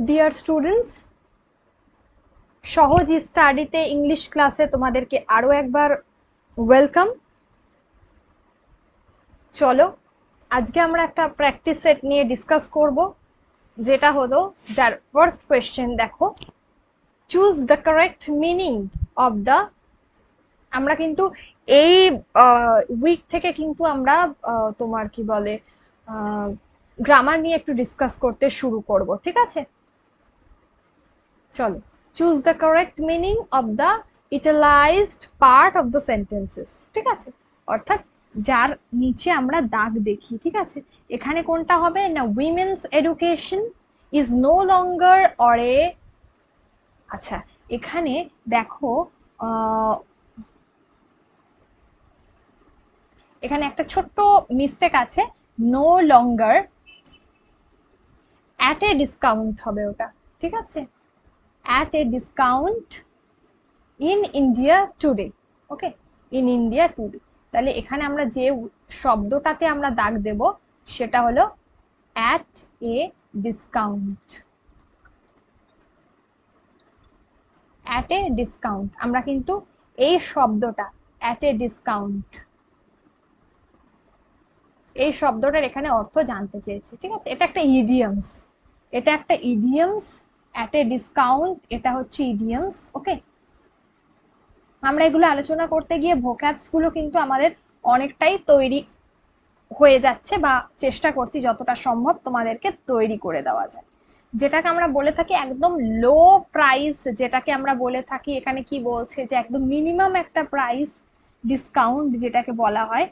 Dear students, সহজ স্টাডিতে English ক্লাসে তোমাদেরকে আরো একবার ওয়েলকাম। চলো আজকে আমরা একটা প্র্যাকটিস সেট নিয়ে ডিসকাস করব, যেটা হলো যার ফার্স্ট কোয়েশ্চেন দেখো, choose the correct meaning of the. আমরা কিন্তু এই উইক থেকে কিন্তু আমরা তোমার কি বলে গ্রামার নিয়ে একটু ডিসকাস করতে শুরু করব, ঠিক আছে? চলো, choose the correct meaning of the italicised part of the sentences, ঠিক আছে? অর্থাৎ যার নিচে আমরা দাগ দেখি, ঠিক আছে? এখানে কোনটা হবে না, women's education is no longer or a. আচ্ছা, এখানে দেখো এখানে একটা ছোট্ট মিস্টেক আছে, no longer at a discount হবে ওটা, ঠিক আছে? At a discount in India today, okay, in India today. তাহলে এখানে আমরা যে শব্দটাতে আমরা দাগ দেব সেটা হলো at a discount. At a discount, আমরা কিন্তু এই শব্দটা অ্যাট এ ডিসকাউন্ট, এই শব্দটার এখানে অর্থ জানতে চেয়েছি, ঠিক আছে? এটা একটা ইডিয়মস, এটা একটা ইডিয়মস। অ্যাট এ ডিসকাউন্ট এটা হচ্ছে ইডিয়মস, ওকে। আমরা এগুলো আলোচনা করতে গিয়ে ভোক্যাবস গুলো কিন্তু আমাদের অনেকটাই তৈরি হয়ে যাচ্ছে, বা চেষ্টা করছি যতটা সম্ভব তোমাদেরকে তৈরি করে দেওয়া যায়। যেটাকে আমরা বলে থাকি একদম লো প্রাইস, যেটাকে আমরা বলে থাকি, এখানে কি বলছে যে একদম মিনিমাম একটা প্রাইস ডিসকাউন্ট যেটাকে বলা হয়,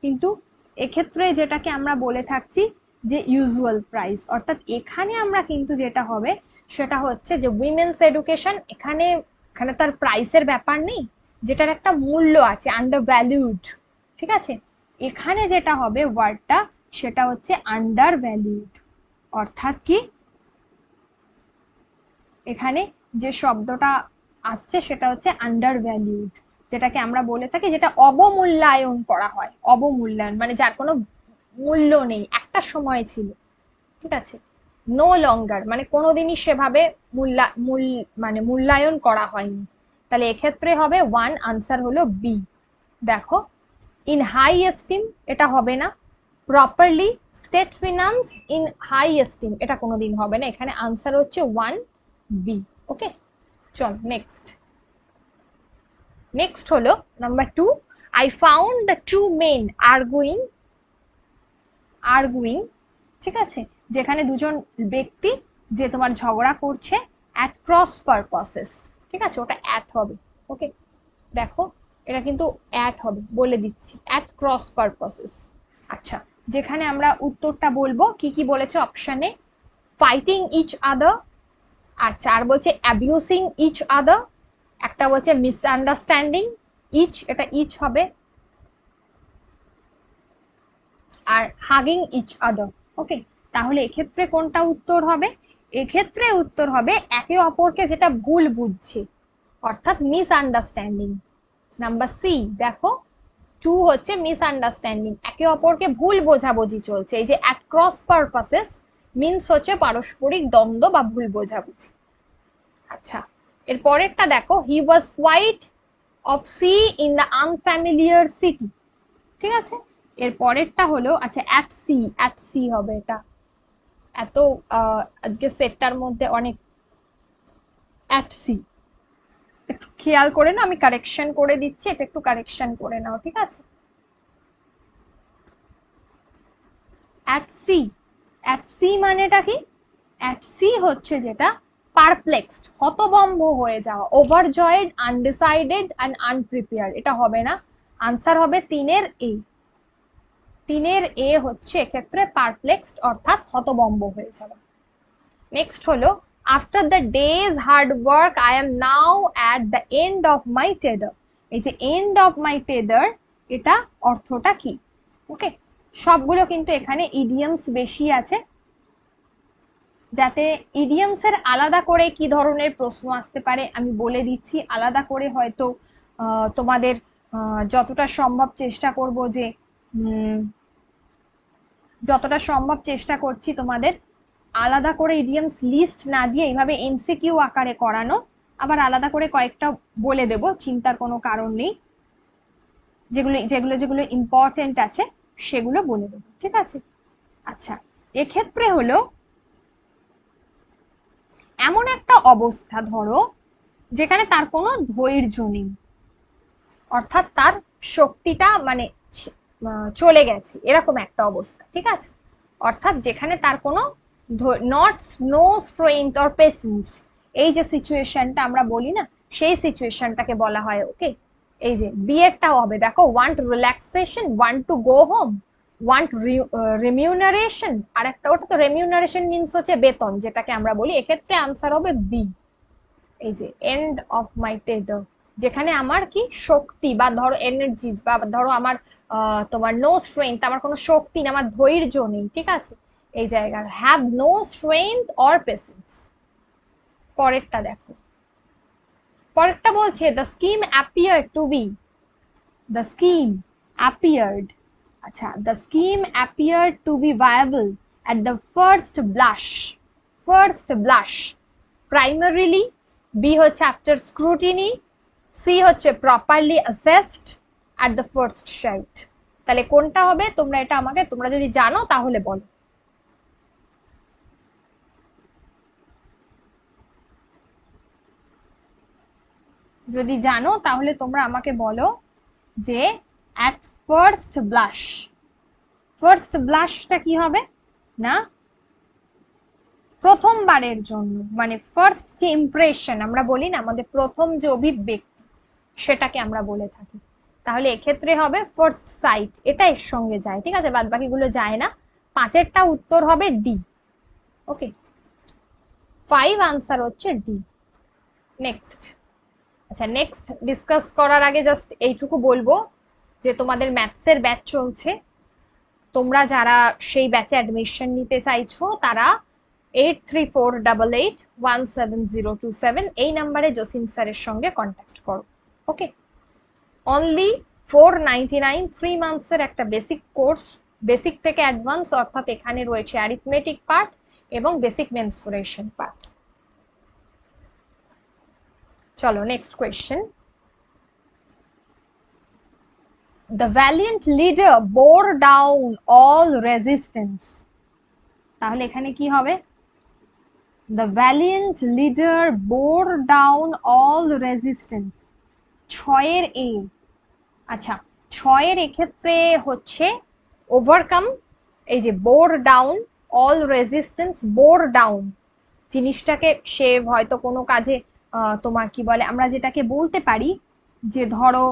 কিন্তু এক্ষেত্রে যেটাকে আমরা বলে থাকছি যে ইউজুয়াল প্রাইস। অর্থাৎ এখানে আমরা কিন্তু যেটা হবে সেটা হচ্ছে যে উইমেন্স এডুকেশন, এখানে এখানে তার প্রাইসের ব্যাপার নেই, যেটার একটা মূল্য আছে, আন্ডার ভ্যালুড, ঠিক আছে? এখানে যেটা হবে ওয়ার্ডটা সেটা হচ্ছে আন্ডার ভ্যালুড। অর্থাৎ কি, এখানে যে শব্দটা আসছে সেটা হচ্ছে আন্ডার ভ্যালুড, যেটাকে আমরা বলে থাকি, যেটা অবমূল্যায়ন করা হয়। অবমূল্যায়ন মানে যার কোনো মূল্য নেই, একটা সময় ছিল, ঠিক আছে? নো লঙ্গার মানে কোনোদিনই সেভাবে মানে মূল্যায়ন করা হয়নি। তাহলে এক্ষেত্রে হবে ওয়ান, আনসার হলো বি। দেখো, ইন হাই এস্টিম এটা হবে না, properly state finance in high esteem এটা কোনোদিন হবে না, এখানে আনসার হচ্ছে ওয়ান, বি, ওকে। চল নেক্সট। নেক্সট হলো number two, I found the two men arguing. Arguing, ঠিক আছে, যেখানে দুজন ব্যক্তি যে তোমার ঝগড়া করছে অ্যাট ক্রস পারপাসেস, ঠিক আছে, ওটা অ্যাট হবে, ওকে। দেখো, এটা কিন্তু অ্যাট হবে, বলে দিচ্ছি, অ্যাট ক্রস পারপাসেস। আচ্ছা, যেখানে আমরা উত্তরটা বলবো কি কি বলেছে অপশনে, ফাইটিং ইচ আদার, আচ্ছা, আর বলছে অ্যাবিউসিং ইচ আদার, একটা বলছে মিসআন্ডারস্ট্যান্ডিং ইচ, এটা ইচ হবে, আর হাগিং ইচ আদার, ওকে। তাহলে এক্ষেত্রে কোনটা উত্তর হবে? এক্ষেত্রে উত্তর হবে একে অপরকে যেটা ভুল বুঝছে, অর্থাৎ মিসআন্ডারস্ট্যান্ডিং। নাম্বার সি, দেখো, টু হচ্ছে মিসআন্ডারস্ট্যান্ডিং, একে অপরকে ভুল বোঝাবুঝি চলছে। এই যে অ্যাট ক্রস পারপাসেস মিনস হচ্ছে পারস্পরিক দ্বন্দ্ব বা ভুল বোঝাবুঝি। আচ্ছা, এর পরেরটা দেখো, he was quite of sea in the unfamiliar city, ঠিক আছে। এর পরেরটা হলো, আচ্ছা, অ্যাট সি, অ্যাট সি হবে এটা। এত আজকে সেটটার মধ্যে অনেক অ্যাট সি, একটু খেয়াল করে নাও, আমি কারেকশন করে দিচ্ছি, এটা একটু কারেকশন করে নাও, ঠিক আছে? অ্যাট সি, অ্যাট সি মানেটা কি? অ্যাট সি হচ্ছে যেটা পারপ্লেক্সড, হতভম্ব হয়ে যাওয়া, ওভারজয়েড, আনডিসাইডেড অ্যান্ড আনপ্রিপেয়ার, এটা হবে না, আনসার হবে তিনের এ। তিনের এ হচ্ছে এক্ষেত্রে পারপ্লেক্সড, অর্থাৎ হতভম্ব হয়ে যাওয়া। নেক্সট হলো, after the day's hard work I am now at the end of my tether. এই যে এন্ড অফ মাই টেদার, এটা অর্থটা কি? ওকে, সবগুলো কিন্তু এখানে ইডিয়মস বেশি আছে, যাতে ইডিয়মস এর আলাদা করে কি ধরনের প্রশ্ন আসতে পারে আমি বলে দিচ্ছি, আলাদা করে হয়তো তোমাদের যতটা সম্ভব চেষ্টা করব যে যতটা সম্ভব চেষ্টা করছি তোমাদের আলাদা করে ইডিয়মস লিস্ট না দিয়ে এইভাবে এমসিকিউ আকারে করানো, আবার আলাদা করে কয়েকটা বলে দেব, চিন্তার কোনো কারণ নেই, যেগুলো যেগুলো যেগুলো ইম্পর্টেন্ট আছে সেগুলো বলে দেবো, ঠিক আছে। আচ্ছা, এক্ষেত্রে হলো এমন একটা অবস্থা ধরো যেখানে তার কোনো ধৈর্য নেই, অর্থাৎ তার শক্তিটা মানে চলে গেছে, এরকম একটা অবস্থা, ঠিক আছে। অর্থাৎ যেখানে তার কোনো not know strength or patience, এই যে সিচুয়েশনটা আমরা বলি না, সেই সিচুয়েশনটাকে বলা হয়, ওকে। এই যে বিয়েরটাও হবে, দেখো want relaxation, want to go home, want remuneration, আর একটা ওটা তো রেমিউনারেশন মিনস হচ্ছে বেতন, যেটাকে আমরা বলি, এক্ষেত্রে আনসার হবে বি। এই যে এন্ড অফ মাই টেদার, যেখানে আমার কি শক্তি বা ধরো এনার্জি বা ধরো আমার তোমার নো স্ট্রেংথ, আমার কোনো শক্তি নেই, আমার ধৈর্য নেই, ঠিক আছে, এই জায়গার have no strength or patience. পরেরটা দেখো, পরেরটা বলছে the scheme appear to be, the scheme appeared, আচ্ছা, the scheme appear to be viable at the first blush, first blush, primarily, B হচ্ছে after scrutiny, C হচ্ছে properly assessed, at the first sight। তাহলে কোনটা হবে, তোমরা এটা আমাকে, তোমরা যদি জানো তাহলে বলো। যদি জানো তাহলে তোমরা আমাকে বলো যে at first blush, ফার্স্ট ব্লাশটা কি হবে না, প্রথমবারের জন্য, মানে ফার্স্ট যে ইমপ্রেশন আমরা বলি না, আমাদের প্রথম যে অভিব্যক্তি, সেটাকে আমরা বলে থাকি। তাহলে এক্ষেত্রে হবে ফার্স্ট সাইট, এটা এর সঙ্গে যায়, ঠিক আছে, বাদ বাকিগুলো যায় না। পাঁচেরটা উত্তর হবে ডি, ওকে, 5 আনসার হচ্ছে ডি। নেক্সট, আচ্ছা, নেক্সট ডিসকাস করার আগে জাস্ট এইটুকু বলবো যে তোমাদের ম্যাথসের ব্যাচ চলছে, তোমরা যারা সেই ব্যাচে অ্যাডমিশন নিতে চাইছো তারা 8348817027 এই নাম্বারে জসিম স্যারের সঙ্গে কন্ট্যাক্ট করো, ওকে। অনলি 499, 3 মান্থসের একটা বেসিক কোর্স, বেসিক থেকে অ্যাডভান্স, অর্থাৎ এখানে রয়েছে অ্যারিথমেটিক পার্ট এবং বেসিক মেনসুরেশন পার্ট। চলো next question. The valiant leader bore down all resistance, তাহলে এখানে কি হবে, the valiant leader bore down all resistance, 6 এ, আচ্ছা 6 এক্ষেত্রে হচ্ছে ওভারকাম, এই যে bore down all resistance, bore down জিনিসটাকে সে হয়তো কোনো কাজে তোমার কি বলে, আমরা যেটাকে বলতে পারি যে ধরো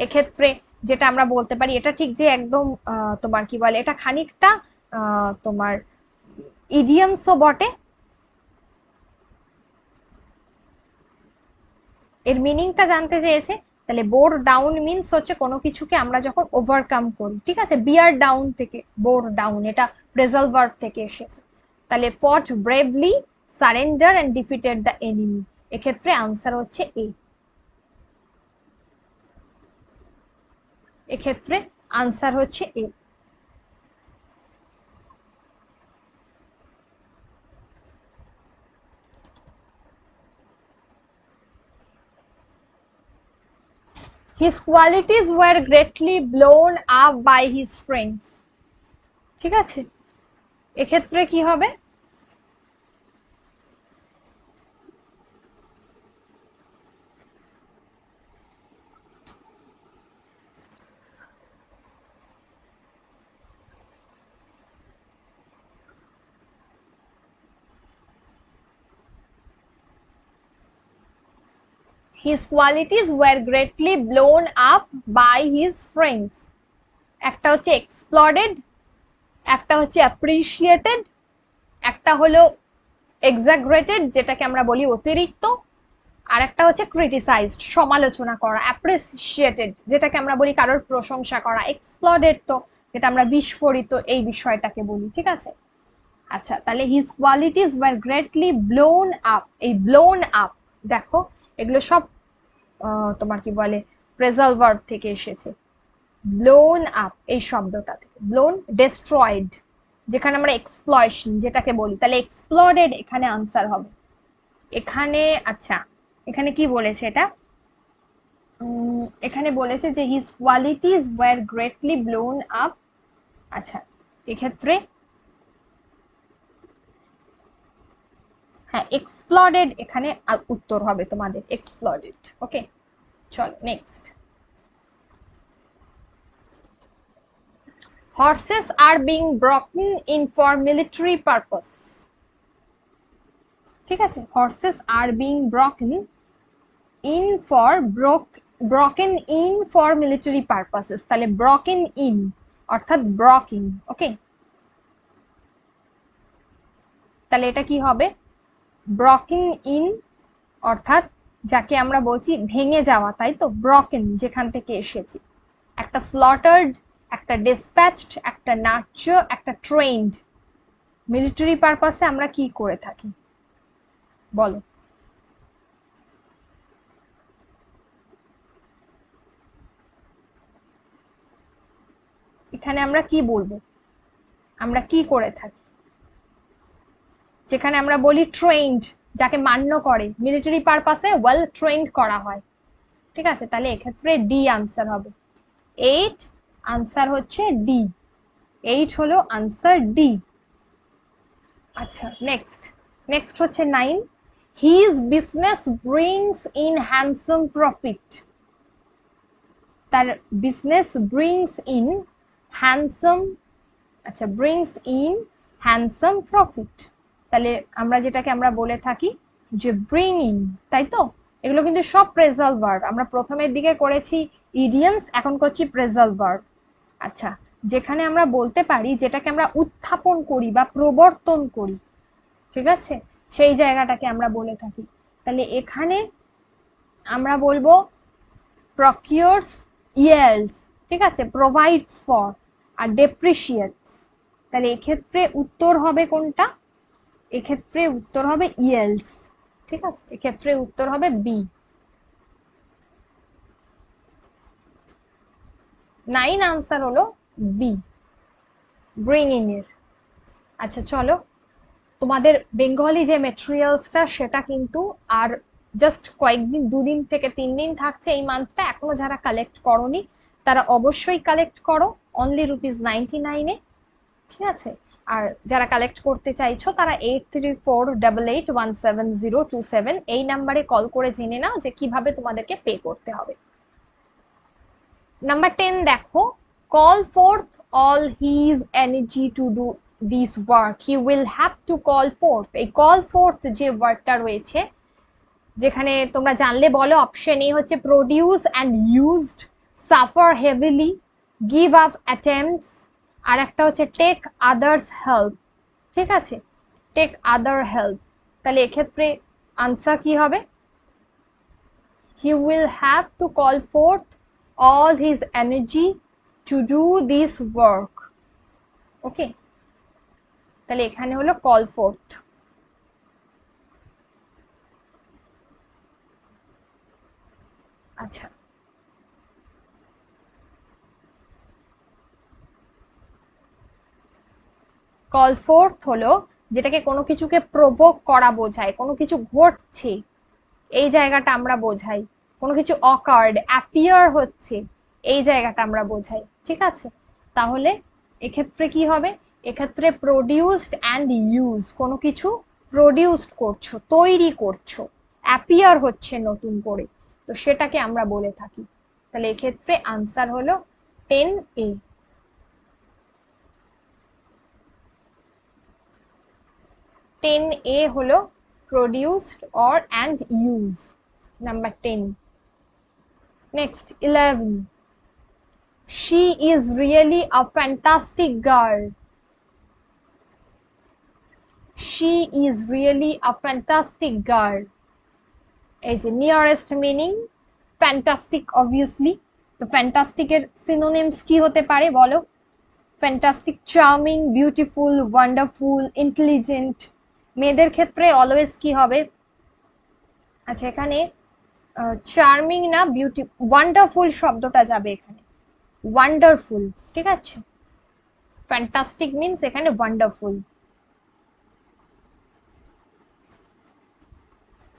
এক্ষেত্রে যেটা আমরা বলতে পারি, এটা ঠিক যে একদম তোমার কি বলে, এটা খানিকটা তোমার ইডিয়ামসও বটে, এর মিনিংটা জানতে চেয়েছে। তাহলে বোর ডাউন মিনস হচ্ছে কোনো কিছুকে আমরা যখন ওভারকাম করি, ঠিক আছে, বিয়ার ডাউন থেকে বোর ডাউন, এটা প্রেজাল ভার্ব থেকে এসেছে। তাহলে fought bravely, surrender and defeated the enemy, এক্ষেত্রে আনসার হচ্ছে এ, এক্ষেত্রে আনসার হচ্ছে এ। His qualities were greatly blown up by his friends, ঠিক আছে, এক্ষেত্রে কি হবে, his qualities were greatly blown up by his friends, একটা হচ্ছে exploded, একটা হচ্ছে appreciated, একটা হলো exaggerated যেটাকে আমরা বলি অতিরিক্ত, আর একটা হচ্ছে ক্রিটিসাইজড সমালোচনা করা, অ্যাপ্রিসিয়েটেড যেটাকে আমরা বলি কারোর প্রশংসা করা, এক্সপ্লডেড তো যেটা আমরা বিস্ফোরিত এই বিষয়টাকে বলি, ঠিক আছে। আচ্ছা, তাহলে his qualities were greatly blown up, এই ব্লোন আপ দেখো এগুলো সব তোমার কি বলে প্রেজাল ভার্ব থেকে এসেছে, ব্লোন আপ এই শব্দটা থেকে, ব্লোন, ডেস্ট্রয়েড, যেখানে আমরা এক্সপ্লয়শন যেটাকে বলি, তাহলে এক্সপ্লডেড এখানে আনসার হবে। এখানে আচ্ছা, এখানে কি বলেছে এটা, এখানে বলেছে যে his qualities were greatly blown up. আচ্ছা, এক্ষেত্রে হ্যাঁ এক্সপ্লডেড এখানে উত্তর হবে তোমাদের, এক্সপ্লডেড। ওকে, চলো next. Horses are being broken in for military purpose। ঠিক আছে, horses are being broken in for broken in for military purposes, তাহলে broken in অর্থাৎ ব্রকিং। ওকে, তাহলে এটা কি হবে, ব্রকিং ইন অর্থাৎ যাকে আমরা বলছি ভেঙে যাওয়া, তাই তো, ব্রকেন যেখান থেকে এসেছি। একটা স্লটার্ড, একটা ডিসপ্যাচড, একটা নাচ্য, একটা ট্রেন্ড। মিলিটারি পারপাসে আমরা কি করে থাকি বলো? এখানে আমরা কি বলবো, আমরা কি করে থাকি? যেখানে আমরা বলি ট্রেন্ড, যাকে মান্য করে, মিলিটারি পারপাসে ওয়েল ট্রেন্ড করা হয়। ঠিক আছে, তাহলে এক্ষেত্রে ডি আনসার হবে। 8 আনসার হচ্ছে ডি, 8 হলো আনসার ডি। আচ্ছা নেক্সট, নেক্সট হচ্ছে 9, his business brings in handsome profit. তার বিজনেস ব্রিংস ইন হ্যান্ডসাম, আচ্ছা ব্রিংস ইন হ্যান্ডসাম প্রফিট, তাহলে আমরা যেটাকে আমরা বলে থাকি যে ব্রিং ইন, তাই তো। এগুলো কিন্তু সব প্রেজাল ভার্ব, আমরা প্রথমের দিকে করেছি ইডিয়মস, এখন করছি প্রেজাল ভার্ব। আচ্ছা, যেখানে আমরা বলতে পারি যেটাকে আমরা উত্থাপন করি বা প্রবর্তন করি, ঠিক আছে, সেই জায়গাটাকে আমরা বলে থাকি। তাহলে এখানে আমরা বলবো প্রকিউরস, ইয়েলস, ঠিক আছে, প্রোভাইডস ফর, আর ডেপ্রিশিয়েটস। তাহলে এক্ষেত্রে উত্তর হবে কোনটা, এক্ষেত্রে উত্তর হবে ইয়েলস। ঠিক আছে, এক্ষেত্রে উত্তর হবে বি। 9 আনসার হলো বি, ব্রিং ইন এর। আচ্ছা চলো, তোমাদের বেঙ্গলি যে মেটেরিয়ালসটা সেটা কিন্তু আর জাস্ট কয়েকদিন, 2 দিন থেকে 3 দিন থাকছে এই মান্থটা। এখনো যারা কালেক্ট করোনি তারা অবশ্যই কালেক্ট করো, অনলি ₹99-এ। ঠিক আছে, আর যারা কালেক্ট করতে চাইছো তারা 8348817027 এই নাম্বারে কল করে জেনে নাও যে কিভাবে তোমাদেরকে পে করতে হবে। নাম্বার 10 দেখো, call fourth all his energy to do this work, he will have to call fourth. এই কল ফোর্থ যে ওয়ার্ডটা রয়েছে, যেখানে তোমরা জানলে বলো, অপশন এ হচ্ছে produce and used, suffer heavily, give up attempts, আর একটা হচ্ছে টেক আদার্স হেল্প। ঠিক আছে, টেক আদার হেল্প, তাহলে এক্ষেত্রে আনসার কি হবে, he will have to call fourth all his energy to do this work। ওকে, তাহলে এখানে হলো কল ফোর্থ। আচ্ছা, কল ফোর্থ হলো যেটাকে কোনো কিছুকে প্রভোক করা বোঝায়, কোনো কিছু ঘটছে এই জায়গাটা আমরা বোঝাই, কোনো কিছু অকার্ড, অ্যাপিয়ার হচ্ছে এই জায়গাটা আমরা বোঝাই। ঠিক আছে, তাহলে এক্ষেত্রে কি হবে, এক্ষেত্রে প্রডিউসড অ্যান্ড ইউজ, কোনো কিছু প্রডিউসড করছো, তৈরি করছো, অ্যাপিয়ার হচ্ছে নতুন করে, তো সেটাকে আমরা বলে থাকি। তাহলে এক্ষেত্রে আনসার হলো 10A। 10A হলো produced or and use, number 10। Next 11, she is really a fantastic girl, she is really a fantastic girl। এই যে নিয়ারেস্ট মিনিং ফ্যান্টাস্টিক অবভিয়াসলি, তো ফ্যান্টাস্টিক এর সিনোনিমস কি হতে পারে বলো, fantastic, charming, beautiful, wonderful, intelligent. মেয়েদের ক্ষেত্রে অলওয়েজ কি হবে, আচ্ছা এখানে চার্মিং না, বিউটি, ওয়ান্ডারফুল শব্দটা যাবে এখানে, ওয়ান্ডারফুল। ঠিক আছে, ফ্যান্টাস্টিক মিন্স এখানে ওয়ান্ডারফুল।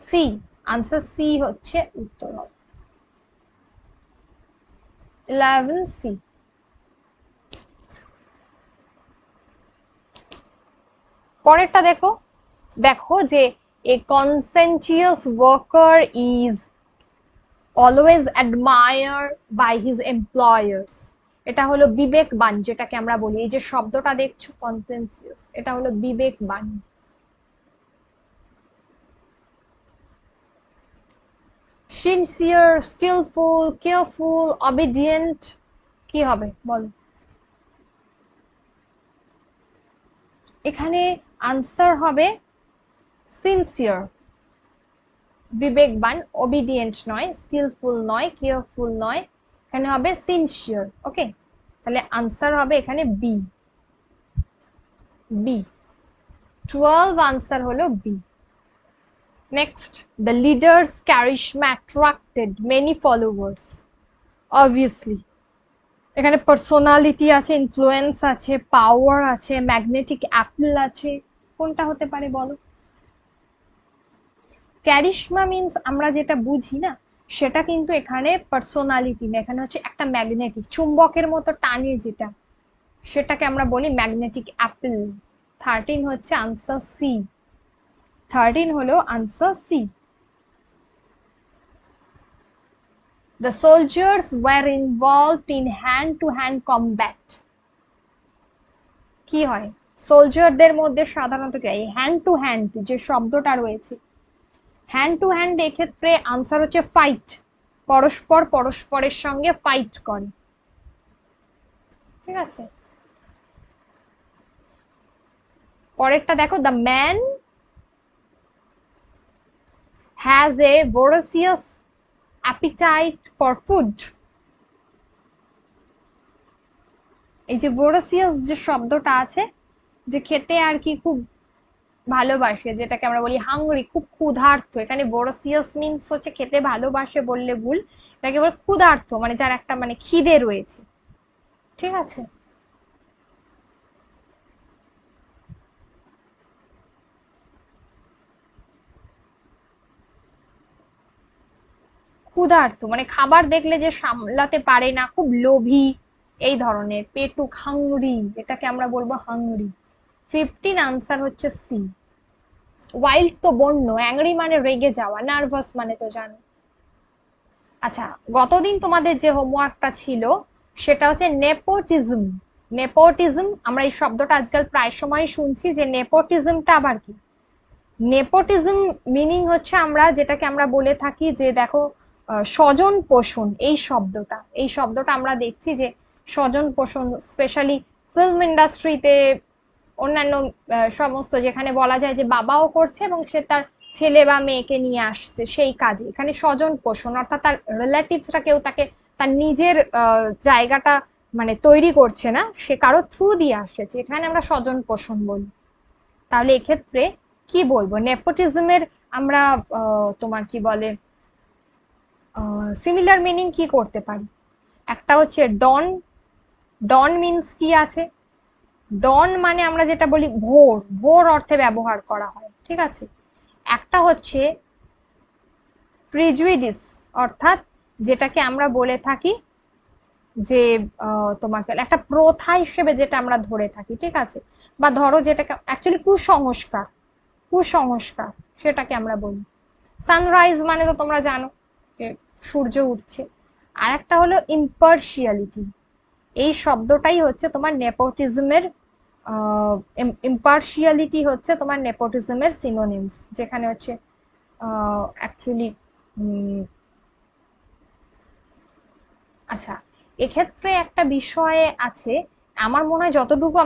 সি, আনসার সি হচ্ছে উত্তর। 11C। পরেরটা দেখো, দেখো যে a conscientious worker is always admire by his employers. এটা হলো বিবেকবান, যেটাকে আমরা বলি। এই যে শব্দটা দেখছো কনসেন্সিয়াস, এটা হলো বিবেকবান। সিনসিয়ার, স্কিলফুল, কেয়ারফুল, অবিডিয়েন্ট, কি হবে বলো? এখানে আনসার হবে সিনসিয়ার। বিবেকবান, ওবিডিয়েন্ট নয়, স্কিলফুল নয়, কেয়ারফুল নয়, এখানে হবে সিনসিয়ার। ওকে, তাহলে আনসার হবে এখানে বি। বি 12 আনসার হলো B. Next, the leaders charisma attracted many followers. Obviously এখানে পার্সোনালিটি আছে, ইনফ্লুয়েন্স আছে, পাওয়ার আছে, ম্যাগনেটিক অ্যাপেল আছে, কোনটা হতে পারে বলো? ক্যারিশমা মিন্স আমরা যেটা বুঝি না, সেটা কিন্তু এখানে পার্সোনালিটি না, এখানে হচ্ছে একটা ম্যাগনেটিক, চুম্বকের মতো টানে যেটা, সেটাকে আমরা বলি ম্যাগনেটিক অ্যাপেল। 13 হচ্ছে আনসার সি। 13 হলো answer C. The soldiers were involved in hand-to-hand combat. কি হয় সোলজারদের মধ্যে সাধারণত কি হয়? হ্যান্ড টু হ্যান্ড যে শব্দটা রয়েছে, হ্যান্ড টু হ্যান্ড এক্ষেত্রে আনসার হচ্ছে ফাইট। পরস্পর পরস্পরের সঙ্গে ফাইট করে। ঠিক আছে, পরেরটা দেখো, the man has a voracious appetite for food. এই যে voracious যে শব্দটা আছে, যে খেতে আর কি খুব ভালোবাসে, যেটাকে আমরা বলি হাংরি, খুব ক্ষুধার্ত। এখানে voracious মিন্স হচ্ছে খেতে ভালোবাসে বললে ভুল, এটাকে বলে ক্ষুধার্ত, মানে যার একটা মানে খিদে রয়েছে। ঠিক আছে, ক্ষুধার্ত মানে খাবার দেখলে যে সামলাতে পারে না, খুব লোভী এই ধরনের, পেটুক, হাংরি, এটাকে আমরা বলবো হাংরি। 15 আনসার হচ্ছে সি। ওয়াইল্ড তো বন্য, অ্যাংরি মানে রেগে যাওয়া, নার্ভাস মানে তো জানো। আচ্ছা, গতদিন তোমাদের যে হোমওয়ার্কটা ছিল সেটা হচ্ছে নেপোটিজম। নেপোটিজম, আমরা এই শব্দটা আজকাল প্রায় সময় শুনছি, যে নেপোটিজমটা আবার কি? নেপোটিজম মিনিং হচ্ছে আমরা যেটাকে আমরা বলে থাকি যে দেখো, স্বজন পোষণ। এই শব্দটা আমরা দেখছি যে স্বজন পোষণ, স্পেশালি ফিল্ম ইন্ডাস্ট্রিতে, অন্যান্য সমস্ত, যেখানে বলা যায় যে বাবাও করছে এবং সে তার ছেলে বা মেয়েকে নিয়ে আসছে সেই কাজে, এখানে স্বজন পোষণ, অর্থাৎ তার রিলেটিভসরা কেউ তাকে তার নিজের জায়গাটা মানে তৈরি করছে না, সে কারো থ্রু দিয়ে আসছে, এখানে আমরা স্বজন পোষণ বলি। তাহলে এক্ষেত্রে কি বলবো নেপোটিজমের আমরা? তোমার কি বলে সিমিলার মিনিং কি করতে পারি? একটা হচ্ছে ডন। ডন মিন্স কি আছে? ডন মানে আমরা যেটা বলি ভোর, ভোর অর্থে ব্যবহার করা হয়। ঠিক আছে, একটা হচ্ছে প্রিজুডিস, অর্থাৎ যেটাকে আমরা বলে থাকি যে তোমাকে একটা প্রথা হিসেবে যেটা আমরা ধরে থাকি। ঠিক আছে, বা ধরো যেটাকে অ্যাকচুয়ালি কুসংস্কার, কুসংস্কার সেটাকে আমরা বলি। সানরাইজ মানে তো তোমরা জানো যে সূর্য উঠছে। আর একটা হলো ইম্পার্শিয়ালিটি, এই শব্দটাই হচ্ছে তোমার নেপোটিজমের, ইম্পার্শিয়ালিটি হচ্ছে তোমার নেপোটিজমের সিনোনিমস, যেখানে হচ্ছে অ্যাকচুয়ালি। আচ্ছা, এক্ষেত্রে একটা বিষয় আছে, আমার মনে হয় যতটুকু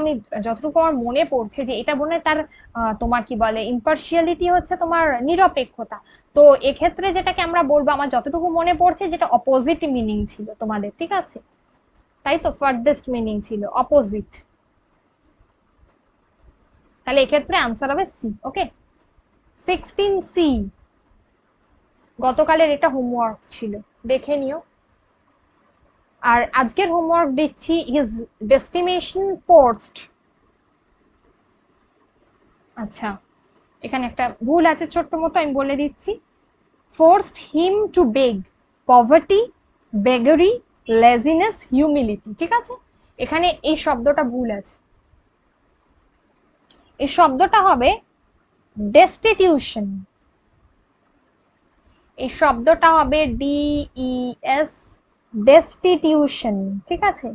আমার মনে পড়ছে, যে এটা মনে হয় তার তোমার কি বলে ইম্পার্শিয়ালিটি হচ্ছে তোমার নিরপেক্ষতা। তো এক্ষেত্রে যেটাকে আমরা বলবো, আমার যতটুকু মনে পড়ছে, যেটা অপোজিট মিনিং ছিল তোমাদের। ঠিক আছে, তাই তো, ফার্দেস্ট মিনিং ছিল অপোজিট। তাহলে এক্ষেত্রে আনসার হবে সি। ওকে, 16C, গতকালের এটা হোমওয়ার্ক ছিল, দেখে নিও। আর আজকের হোমওয়ার্ক দিচ্ছি, হিজ ডেস্টিনেশন ফোর্সড। আচ্ছা, এখানে একটা ভুল আছে ছোট্ট মতো, আমি বলে দিচ্ছি। Forced him to beg, poverty, beggary, laziness, humility. ঠিক আছে, এখানে এই শব্দটা ভুল আছে। এই শব্দটা হবে ডেস্টিটিউশন। এই শব্দটা হবে DES, ডেস্টিটিউশন। ঠিক আছে,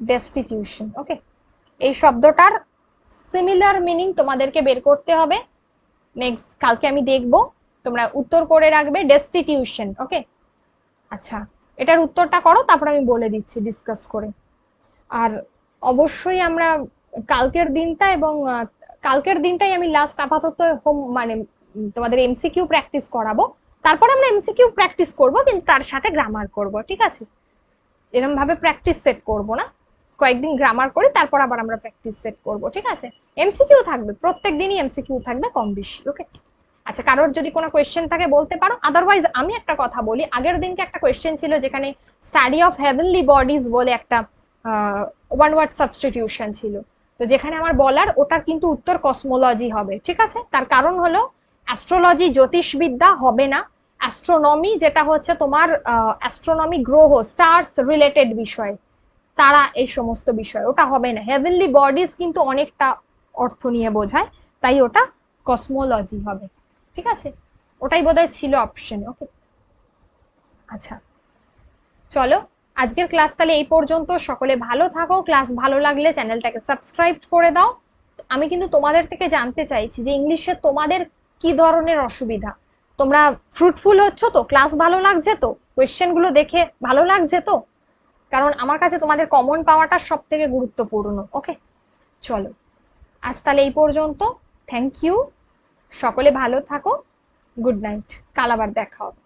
ডেস্টিটিউশন। ওকে, এই শব্দটার সিমিলার মিনিং তোমাদেরকে বের করতে হবে। নেক্সট কালকে আমি দেখব, তোমরা উত্তর করে রাখবে ডেস্টিটিউশন। ওকে, আচ্ছা, এটার উত্তরটা করো, তারপর আমি বলে দিচ্ছি ডিসকাস করে। আর অবশ্যই আমরা কালকের দিনটা এবং কালকের দিনটাই আমি লাস্ট আপাতত হোম মানে তোমাদের এমসিকিউ প্র্যাকটিস করাবো। তারপর আমরা এমসিকিউ প্র্যাকটিস করব, কিন্তু তার সাথে গ্রামার করব। ঠিক আছে, এরকম ভাবে প্র্যাকটিস সেট করব না, কয়েকদিন গ্রামার করে তারপর আবার আমরা প্র্যাকটিস সেট করব। ঠিক আছে, এমসিকিউ থাকবে, প্রত্যেক দিনই এমসিকিউ থাকবে কম বেশি। ওকে, আচ্ছা, কারোর যদি কোনো কোয়েশ্চেন থাকে বলতে পারো, আদারওয়াইজ আমি একটা কথা বলি। আগের দিনকে একটা কোয়েশ্চেন ছিল যেখানে স্টাডি অফ হেভেনলি বডিজ বলে একটা ওয়ান ওয়ার্ড সাবস্টিটিউশন ছিল, তো যেখানে আমার বলার ওটার কিন্তু উত্তর কসমোলজি হবে। ঠিক আছে, তার কারণ হলো অ্যাস্ট্রোলজি জ্যোতিষবিদ্যা হবে না, অ্যাস্ট্রোনমি যেটা হচ্ছে তোমার অ্যাস্ট্রোনমি গ্রহ স্টার্স রিলেটেড বিষয়, তারা এই সমস্ত বিষয়, ওটা হবে না। হেভেনলি বডিজ কিন্তু অনেকটা অর্থ নিয়ে বোঝায়, তাই ওটা কসমোলজি হবে। ঠিক আছে, ওটাই বোধহয় ছিল অপশন। ওকে, আচ্ছা, চলো আজকের ক্লাস তাহলে এই পর্যন্ত। সকলে ভালো থাকো, ক্লাস ভালো লাগলে চ্যানেলটাকে সাবস্ক্রাইব করে দাও। আমি কিন্তু তোমাদের থেকে জানতে চাইছি যে ইংলিশে তোমাদের কি ধরনের অসুবিধা, তোমরা ফ্রুটফুল হচ্ছ তো, ক্লাস ভালো লাগছে তো, কোয়েশ্চেন গুলো দেখে ভালো লাগছে তো, কারণ আমার কাছে তোমাদের কমন পাওয়াটা সব থেকে গুরুত্বপূর্ণ। ওকে, চলো আজ তাহলে এই পর্যন্ত। থ্যাংক ইউ, সকলে ভালো থাকো, গুড নাইট, কাল আবার দেখা হবে।